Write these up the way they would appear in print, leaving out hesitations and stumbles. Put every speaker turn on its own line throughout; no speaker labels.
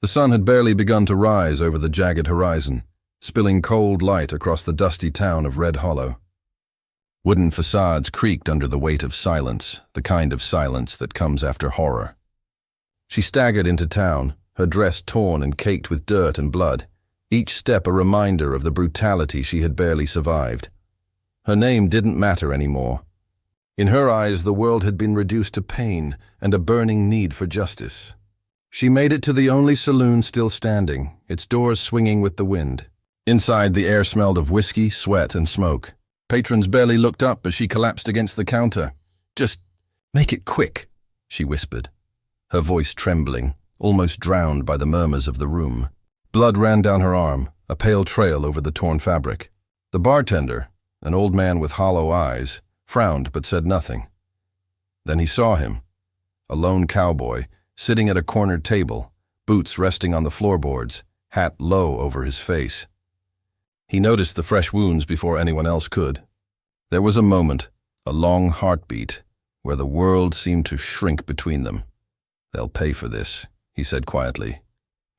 The sun had barely begun to rise over the jagged horizon, spilling cold light across the dusty town of Red Hollow. Wooden facades creaked under the weight of silence, the kind of silence that comes after horror. She staggered into town, her dress torn and caked with dirt and blood, each step a reminder of the brutality she had barely survived. Her name didn't matter anymore. In her eyes, the world had been reduced to pain and a burning need for justice. She made it to the only saloon still standing, its doors swinging with the wind. Inside, the air smelled of whiskey, sweat, and smoke. Patrons barely looked up as she collapsed against the counter. "Just make it quick," she whispered, her voice trembling, almost drowned by the murmurs of the room. Blood ran down her arm, a pale trail over the torn fabric. The bartender, an old man with hollow eyes, frowned but said nothing. Then he saw him, a lone cowboy, sitting at a cornered table, boots resting on the floorboards, hat low over his face. He noticed the fresh wounds before anyone else could. There was a moment, a long heartbeat, where the world seemed to shrink between them. "They'll pay for this," he said quietly,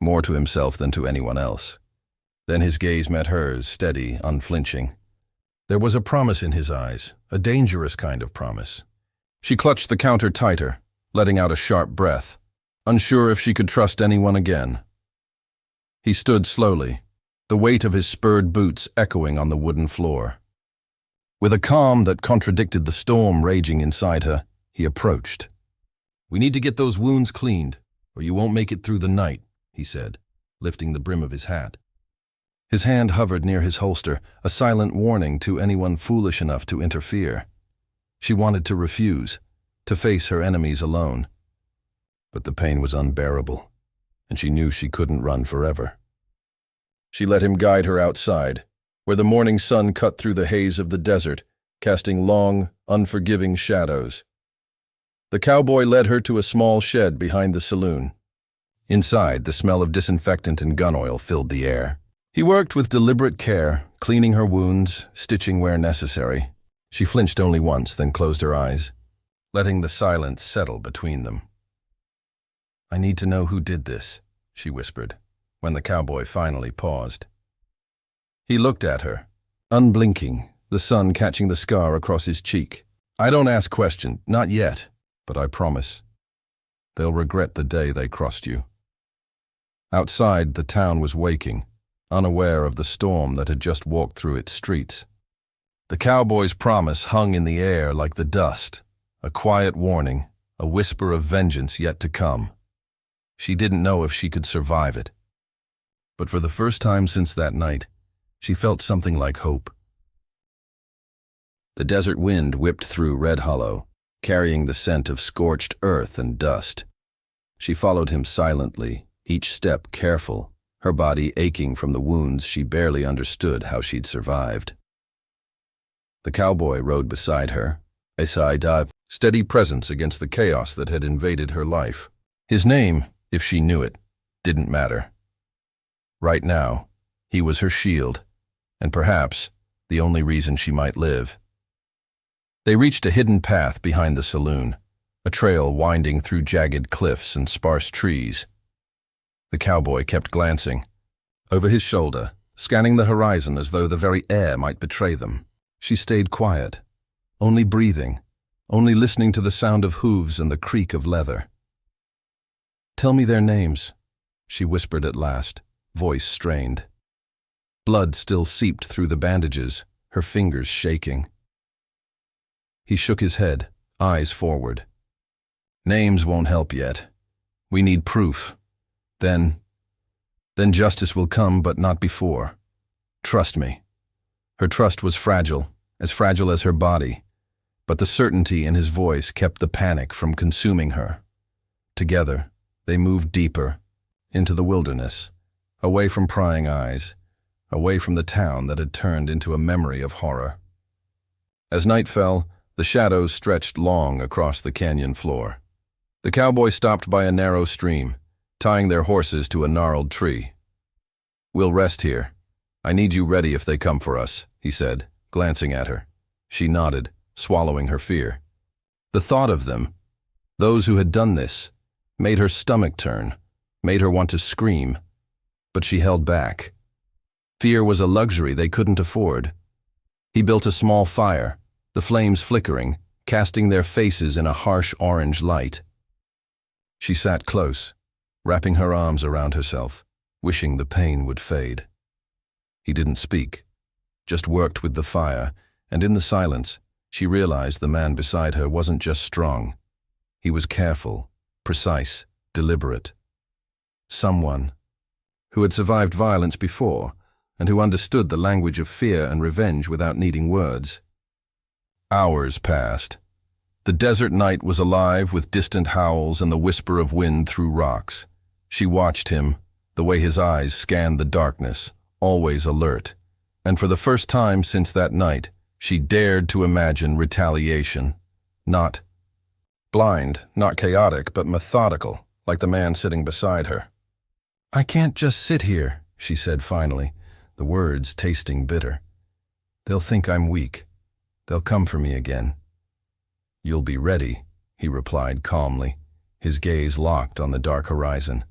more to himself than to anyone else. Then his gaze met hers, steady, unflinching. There was a promise in his eyes, a dangerous kind of promise. She clutched the counter tighter, letting out a sharp breath, unsure if she could trust anyone again. He stood slowly, the weight of his spurred boots echoing on the wooden floor. With a calm that contradicted the storm raging inside her, he approached. "We need to get those wounds cleaned, or you won't make it through the night," he said, lifting the brim of his hat. His hand hovered near his holster, a silent warning to anyone foolish enough to interfere. She wanted to refuse, to face her enemies alone. But the pain was unbearable, and she knew she couldn't run forever. She let him guide her outside, where the morning sun cut through the haze of the desert, casting long, unforgiving shadows. The cowboy led her to a small shed behind the saloon. Inside, the smell of disinfectant and gun oil filled the air. He worked with deliberate care, cleaning her wounds, stitching where necessary. She flinched only once, then closed her eyes, letting the silence settle between them. "I need to know who did this," she whispered, when the cowboy finally paused. He looked at her, unblinking, the sun catching the scar across his cheek. "I don't ask questions, not yet, but I promise. They'll regret the day they crossed you." Outside, the town was waking, unaware of the storm that had just walked through its streets. The cowboy's promise hung in the air like the dust, a quiet warning, a whisper of vengeance yet to come. She didn't know if she could survive it. But for the first time since that night, she felt something like hope. The desert wind whipped through Red Hollow, carrying the scent of scorched earth and dust. She followed him silently, each step careful, her body aching from the wounds she barely understood how she'd survived. The cowboy rode beside her, a steady presence against the chaos that had invaded her life. His name, if she knew it, didn't matter. Right now, he was her shield, and perhaps the only reason she might live. They reached a hidden path behind the saloon, a trail winding through jagged cliffs and sparse trees. The cowboy kept glancing, over his shoulder, scanning the horizon as though the very air might betray them. She stayed quiet, only breathing, only listening to the sound of hooves and the creak of leather. "Tell me their names," she whispered at last, voice strained. Blood still seeped through the bandages, her fingers shaking. He shook his head, eyes forward. "Names won't help yet. We need proof. Then justice will come, but not before. Trust me." Her trust was fragile as her body, but the certainty in his voice kept the panic from consuming her. Together, they moved deeper, into the wilderness, away from prying eyes, away from the town that had turned into a memory of horror. As night fell, the shadows stretched long across the canyon floor. The cowboy stopped by a narrow stream, tying their horses to a gnarled tree. "We'll rest here. I need you ready if they come for us," he said, glancing at her. She nodded, swallowing her fear. The thought of them, those who had done this, made her stomach turn, made her want to scream, but she held back. Fear was a luxury they couldn't afford. He built a small fire, the flames flickering, casting their faces in a harsh orange light. She sat close, wrapping her arms around herself, wishing the pain would fade. He didn't speak, just worked with the fire, and in the silence, she realized the man beside her wasn't just strong. He was careful, precise, deliberate. Someone who had survived violence before and who understood the language of fear and revenge without needing words. Hours passed. The desert night was alive with distant howls and the whisper of wind through rocks. She watched him, the way his eyes scanned the darkness, always alert, and for the first time since that night, she dared to imagine retaliation. Not blind, not chaotic, but methodical, like the man sitting beside her. "I can't just sit here," she said finally, the words tasting bitter. "They'll think I'm weak. They'll come for me again." "You'll be ready," he replied calmly, his gaze locked on the dark horizon.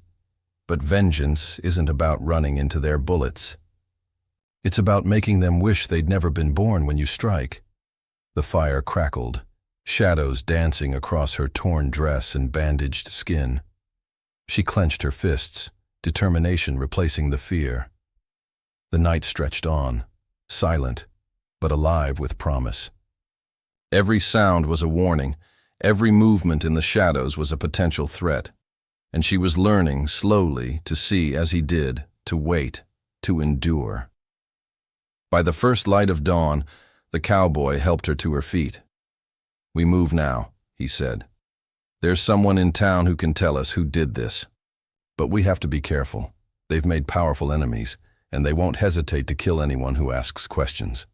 "But vengeance isn't about running into their bullets. It's about making them wish they'd never been born when you strike." The fire crackled, shadows dancing across her torn dress and bandaged skin. She clenched her fists, determination replacing the fear. The night stretched on, silent, but alive with promise. Every sound was a warning, every movement in the shadows was a potential threat, and she was learning slowly to see as he did, to wait, to endure. By the first light of dawn, the cowboy helped her to her feet. "We move now," he said. "There's someone in town who can tell us who did this. But we have to be careful. They've made powerful enemies, and they won't hesitate to kill anyone who asks questions."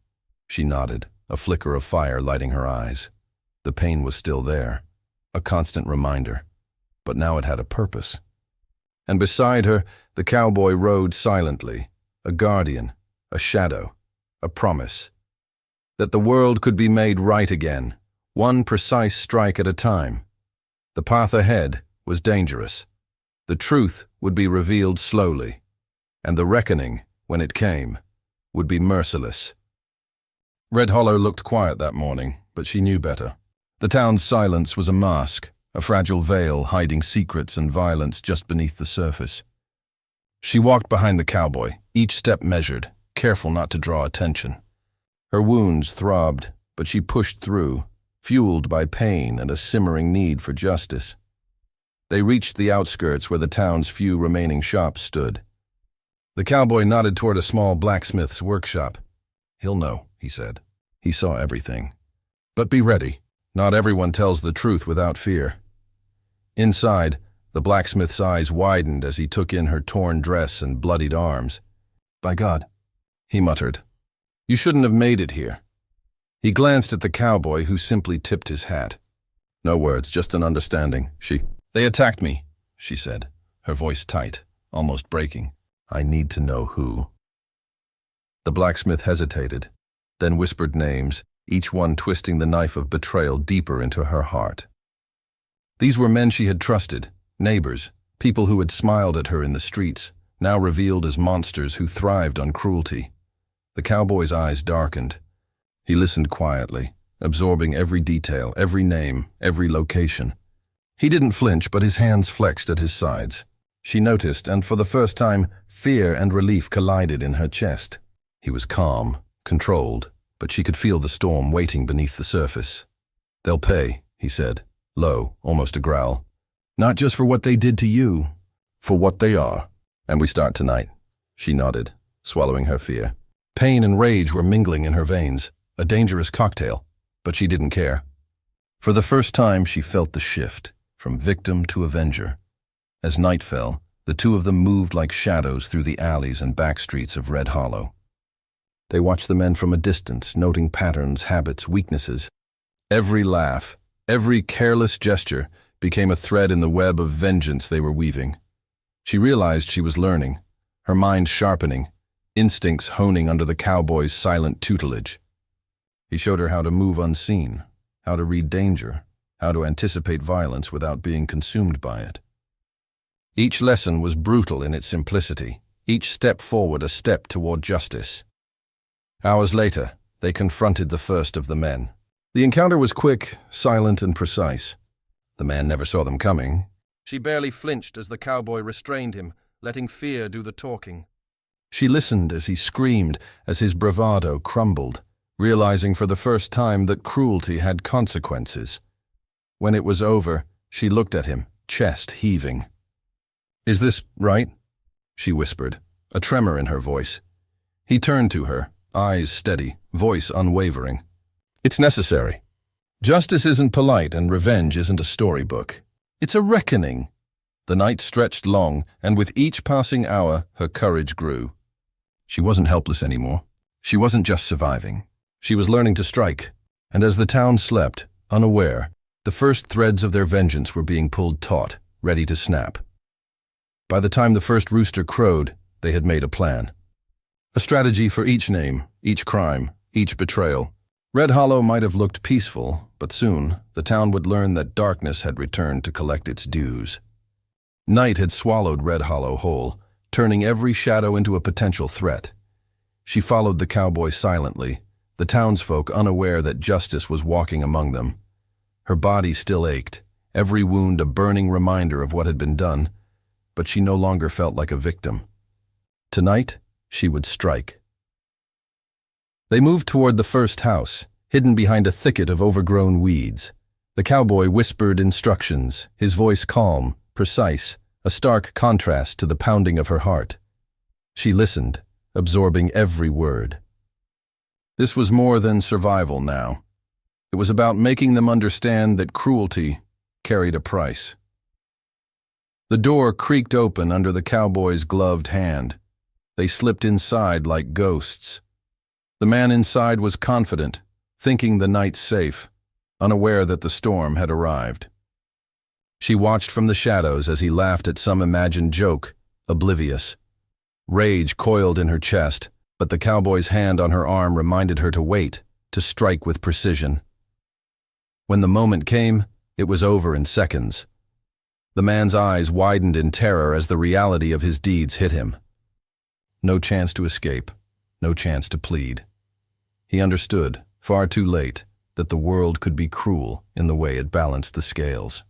She nodded, a flicker of fire lighting her eyes. The pain was still there, a constant reminder, but now it had a purpose. And beside her, the cowboy rode silently, a guardian, a shadow, a promise. That the world could be made right again, one precise strike at a time. The path ahead was dangerous. The truth would be revealed slowly, and the reckoning, when it came, would be merciless. Red Hollow looked quiet that morning, but she knew better. The town's silence was a mask, a fragile veil hiding secrets and violence just beneath the surface. She walked behind the cowboy, each step measured, careful not to draw attention. Her wounds throbbed, but she pushed through, fueled by pain and a simmering need for justice. They reached the outskirts where the town's few remaining shops stood. The cowboy nodded toward a small blacksmith's workshop. "He'll know," he said. "He saw everything. But be ready. Not everyone tells the truth without fear." Inside, the blacksmith's eyes widened as he took in her torn dress and bloodied arms. "By God," he muttered. "You shouldn't have made it here." He glanced at the cowboy, who simply tipped his hat. "No words, just an understanding." "They attacked me," she said, her voice tight, almost breaking. "I need to know who." The blacksmith hesitated, then whispered names, each one twisting the knife of betrayal deeper into her heart. These were men she had trusted, neighbors, people who had smiled at her in the streets, now revealed as monsters who thrived on cruelty. The cowboy's eyes darkened. He listened quietly, absorbing every detail, every name, every location. He didn't flinch, but his hands flexed at his sides. She noticed, and for the first time, fear and relief collided in her chest. He was calm, controlled, but she could feel the storm waiting beneath the surface. "They'll pay," he said, low, almost a growl. "Not just for what they did to you, for what they are. And we start tonight." She nodded, swallowing her fear. Pain and rage were mingling in her veins, a dangerous cocktail, but she didn't care. For the first time, she felt the shift, from victim to avenger. As night fell, the two of them moved like shadows through the alleys and back streets of Red Hollow. They watched the men from a distance, noting patterns, habits, weaknesses. Every laugh, every careless gesture became a thread in the web of vengeance they were weaving. She realized she was learning, her mind sharpening, instincts honing under the cowboy's silent tutelage. He showed her how to move unseen, how to read danger, how to anticipate violence without being consumed by it. Each lesson was brutal in its simplicity, each step forward a step toward justice. Hours later, they confronted the first of the men. The encounter was quick, silent, and precise. The man never saw them coming. She barely flinched as the cowboy restrained him, letting fear do the talking. She listened as he screamed, as his bravado crumbled, realizing for the first time that cruelty had consequences. When it was over, she looked at him, chest heaving. "Is this right?" she whispered, a tremor in her voice. He turned to her, eyes steady, voice unwavering. "It's necessary. Justice isn't polite and revenge isn't a storybook. It's a reckoning." The night stretched long, and with each passing hour, her courage grew. She wasn't helpless anymore. She wasn't just surviving. She was learning to strike, and as the town slept, unaware, the first threads of their vengeance were being pulled taut, ready to snap. By the time the first rooster crowed, they had made a plan. A strategy for each name, each crime, each betrayal. Red Hollow might have looked peaceful, but soon the town would learn that darkness had returned to collect its dues. Night had swallowed Red Hollow whole, turning every shadow into a potential threat. She followed the cowboy silently, the townsfolk unaware that justice was walking among them. Her body still ached, every wound a burning reminder of what had been done, but she no longer felt like a victim. Tonight, she would strike. They moved toward the first house, hidden behind a thicket of overgrown weeds. The cowboy whispered instructions, his voice calm, precise, a stark contrast to the pounding of her heart. She listened, absorbing every word. This was more than survival now. It was about making them understand that cruelty carried a price. The door creaked open under the cowboy's gloved hand. They slipped inside like ghosts. The man inside was confident, thinking the night safe, unaware that the storm had arrived. She watched from the shadows as he laughed at some imagined joke, oblivious. Rage coiled in her chest, but the cowboy's hand on her arm reminded her to wait, to strike with precision. When the moment came, it was over in seconds. The man's eyes widened in terror as the reality of his deeds hit him. No chance to escape, no chance to plead. He understood, far too late, that the world could be cruel in the way it balanced the scales.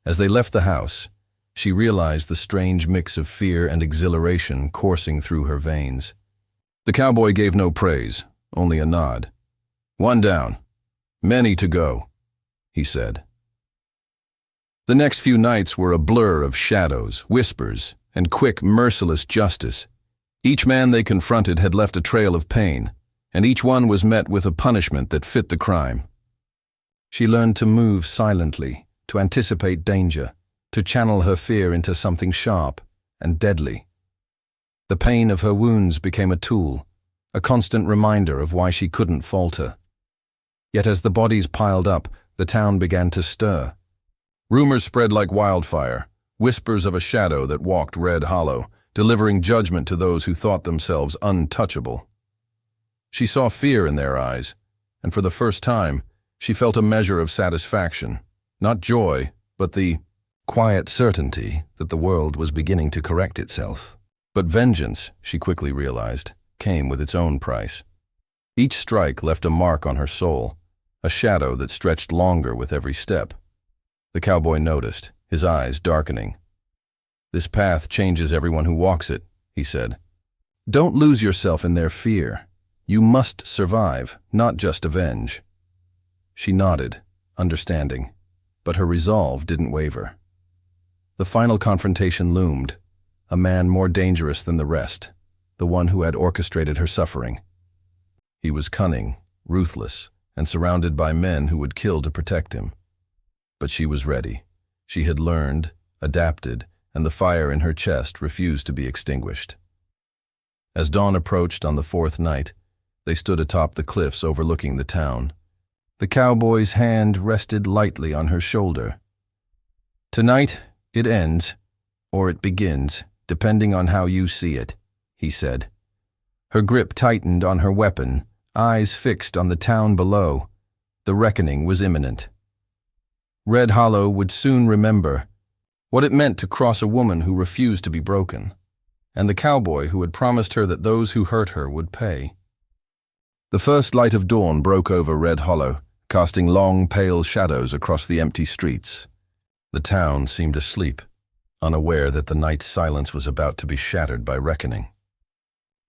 As they left the house, she realized the strange mix of fear and exhilaration coursing through her veins. The cowboy gave no praise, only a nod. "One down. Many to go," he said. The next few nights were a blur of shadows, whispers, and quick, merciless justice. Each man they confronted had left a trail of pain, and each one was met with a punishment that fit the crime. She learned to move silently, to anticipate danger, to channel her fear into something sharp and deadly. The pain of her wounds became a tool, a constant reminder of why she couldn't falter. Yet as the bodies piled up, the town began to stir. Rumors spread like wildfire, whispers of a shadow that walked Red Hollow, delivering judgment to those who thought themselves untouchable. She saw fear in their eyes, and for the first time, she felt a measure of satisfaction, not joy, but the quiet certainty that the world was beginning to correct itself. But vengeance, she quickly realized, came with its own price. Each strike left a mark on her soul, a shadow that stretched longer with every step. The cowboy noticed, his eyes darkening. "This path changes everyone who walks it," he said. "Don't lose yourself in their fear. You must survive, not just avenge." She nodded, understanding, but her resolve didn't waver. The final confrontation loomed, a man more dangerous than the rest, the one who had orchestrated her suffering. He was cunning, ruthless, and surrounded by men who would kill to protect him. But she was ready. She had learned, adapted, and the fire in her chest refused to be extinguished. As dawn approached on the fourth night, they stood atop the cliffs overlooking the town. The cowboy's hand rested lightly on her shoulder. "Tonight, it ends, or it begins, depending on how you see it," he said. Her grip tightened on her weapon, eyes fixed on the town below. The reckoning was imminent. Red Hollow would soon remember. what it meant to cross a woman who refused to be broken, and the cowboy who had promised her that those who hurt her would pay. The first light of dawn broke over Red Hollow, casting long, pale shadows across the empty streets. The town seemed asleep, unaware that the night's silence was about to be shattered by reckoning.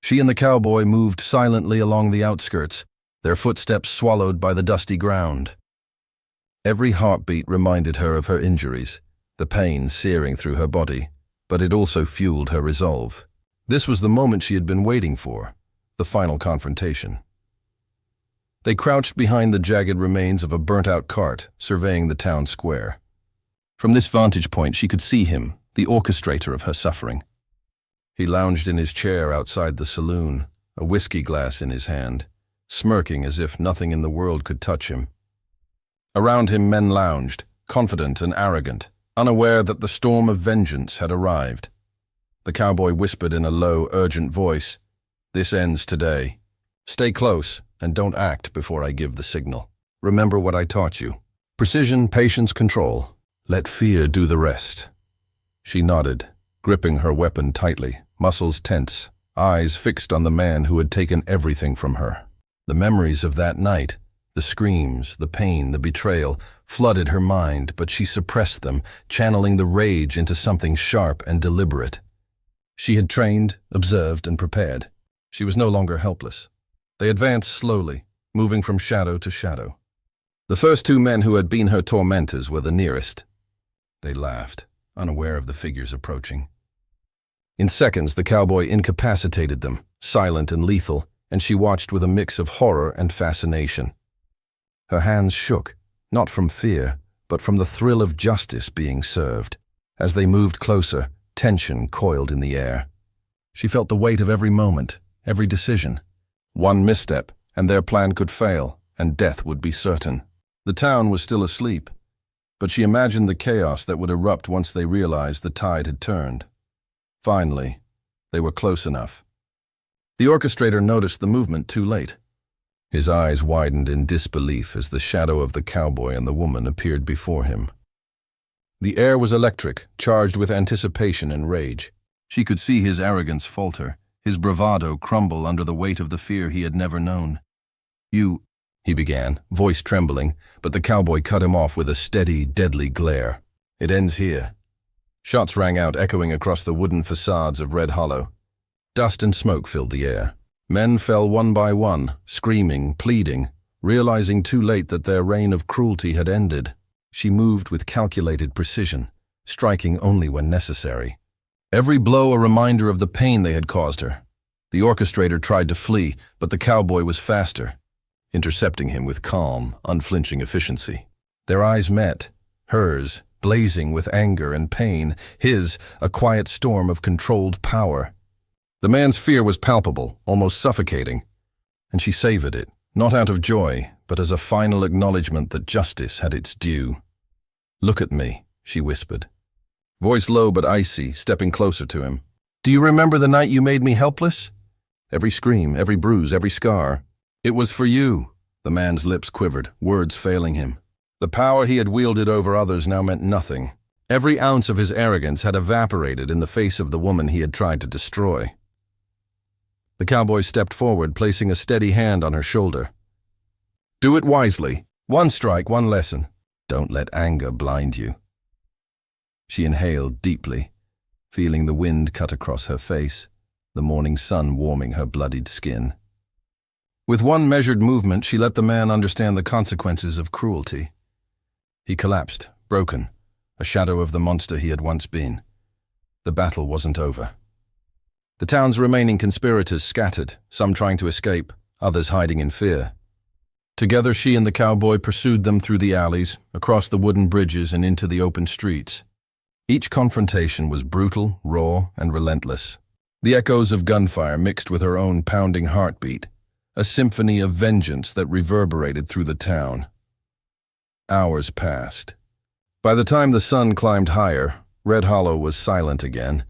She and the cowboy moved silently along the outskirts, their footsteps swallowed by the dusty ground. Every heartbeat reminded her of her injuries, the pain searing through her body, but it also fueled her resolve. This was the moment she had been waiting for, the final confrontation. They crouched behind the jagged remains of a burnt-out cart, surveying the town square. From this vantage point, she could see him, the orchestrator of her suffering. He lounged in his chair outside the saloon, a whiskey glass in his hand, smirking as if nothing in the world could touch him. Around him men lounged, confident and arrogant, unaware that the storm of vengeance had arrived. The cowboy whispered in a low, urgent voice, "This ends today. Stay close and don't act before I give the signal. Remember what I taught you. Precision, patience, control. Let fear do the rest." She nodded, gripping her weapon tightly, muscles tense, eyes fixed on the man who had taken everything from her. The memories of that night, the screams, the pain, the betrayal, flooded her mind, but she suppressed them, channeling the rage into something sharp and deliberate. She had trained, observed, and prepared. She was no longer helpless. They advanced slowly, moving from shadow to shadow. The first two men who had been her tormentors were the nearest. They laughed, unaware of the figures approaching. In seconds, the cowboy incapacitated them, silent and lethal, and she watched with a mix of horror and fascination. Her hands shook, not from fear, but from the thrill of justice being served. As they moved closer, tension coiled in the air. She felt the weight of every moment, every decision. One misstep, and their plan could fail, and death would be certain. The town was still asleep, but she imagined the chaos that would erupt once they realized the tide had turned. Finally, they were close enough. The orchestrator noticed the movement too late. His eyes widened in disbelief as the shadow of the cowboy and the woman appeared before him. The air was electric, charged with anticipation and rage. She could see his arrogance falter, his bravado crumble under the weight of the fear he had never known. "You," he began, voice trembling, but the cowboy cut him off with a steady, deadly glare. "It ends here." Shots rang out, echoing across the wooden facades of Red Hollow. Dust and smoke filled the air. Men fell one by one, screaming, pleading, realizing too late that their reign of cruelty had ended. She moved with calculated precision, striking only when necessary. Every blow a reminder of the pain they had caused her. The orchestrator tried to flee, but the cowboy was faster, intercepting him with calm, unflinching efficiency. Their eyes met, hers, blazing with anger and pain, his, a quiet storm of controlled power. The man's fear was palpable, almost suffocating, and she savored it, not out of joy, but as a final acknowledgement that justice had its due. "Look at me," she whispered, voice low but icy, stepping closer to him. "Do you remember the night you made me helpless? Every scream, every bruise, every scar. It was for you." The man's lips quivered, words failing him. The power he had wielded over others now meant nothing. Every ounce of his arrogance had evaporated in the face of the woman he had tried to destroy. The cowboy stepped forward, placing a steady hand on her shoulder. "Do it wisely. One strike, one lesson. Don't let anger blind you." She inhaled deeply, feeling the wind cut across her face, the morning sun warming her bloodied skin. With one measured movement, she let the man understand the consequences of cruelty. He collapsed, broken, a shadow of the monster he had once been. The battle wasn't over. The town's remaining conspirators scattered, some trying to escape, others hiding in fear. Together, she and the cowboy pursued them through the alleys, across the wooden bridges and into the open streets. Each confrontation was brutal, raw, and relentless. The echoes of gunfire mixed with her own pounding heartbeat, a symphony of vengeance that reverberated through the town. Hours passed. By the time the sun climbed higher, Red Hollow was silent again,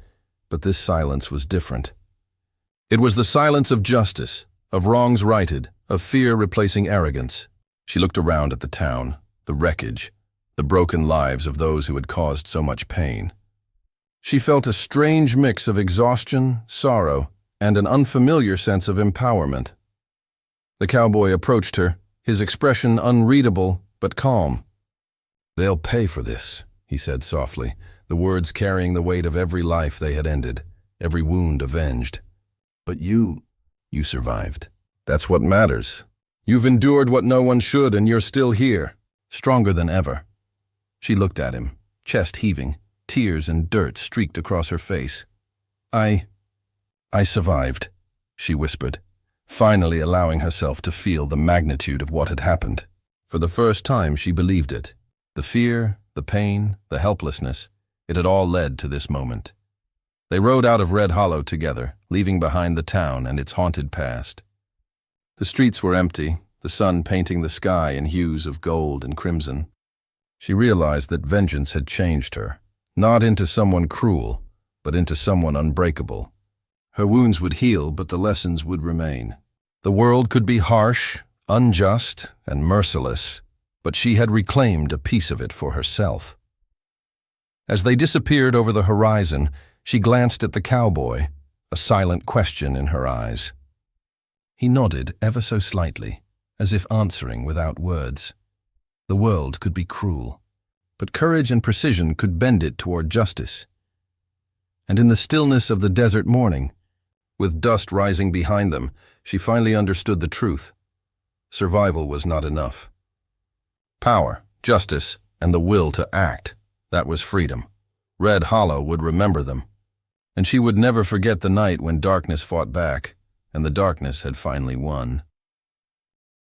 but this silence was different. It was the silence of justice, of wrongs righted, of fear replacing arrogance. She looked around at the town, the wreckage, the broken lives of those who had caused so much pain. She felt a strange mix of exhaustion, sorrow, and an unfamiliar sense of empowerment. The cowboy approached her, his expression unreadable but calm. "They'll pay for this," he said softly, the words carrying the weight of every life they had ended, every wound avenged. "But you survived. That's what matters. You've endured what no one should, and you're still here, stronger than ever." She looked at him, chest heaving, tears and dirt streaked across her face. I survived," she whispered, finally allowing herself to feel the magnitude of what had happened. For the first time she believed it. The fear, the pain, the helplessness, it had all led to this moment. They rode out of Red Hollow together, leaving behind the town and its haunted past. The streets were empty, the sun painting the sky in hues of gold and crimson. She realized that vengeance had changed her, not into someone cruel, but into someone unbreakable. Her wounds would heal, but the lessons would remain. The world could be harsh, unjust, and merciless, but she had reclaimed a piece of it for herself. As they disappeared over the horizon, she glanced at the cowboy, a silent question in her eyes. He nodded ever so slightly, as if answering without words. The world could be cruel, but courage and precision could bend it toward justice. And in the stillness of the desert morning, with dust rising behind them, she finally understood the truth. Survival was not enough. Power, justice, and the will to act, that was freedom. Red Hollow would remember them. And she would never forget the night when darkness fought back, and the darkness had finally won.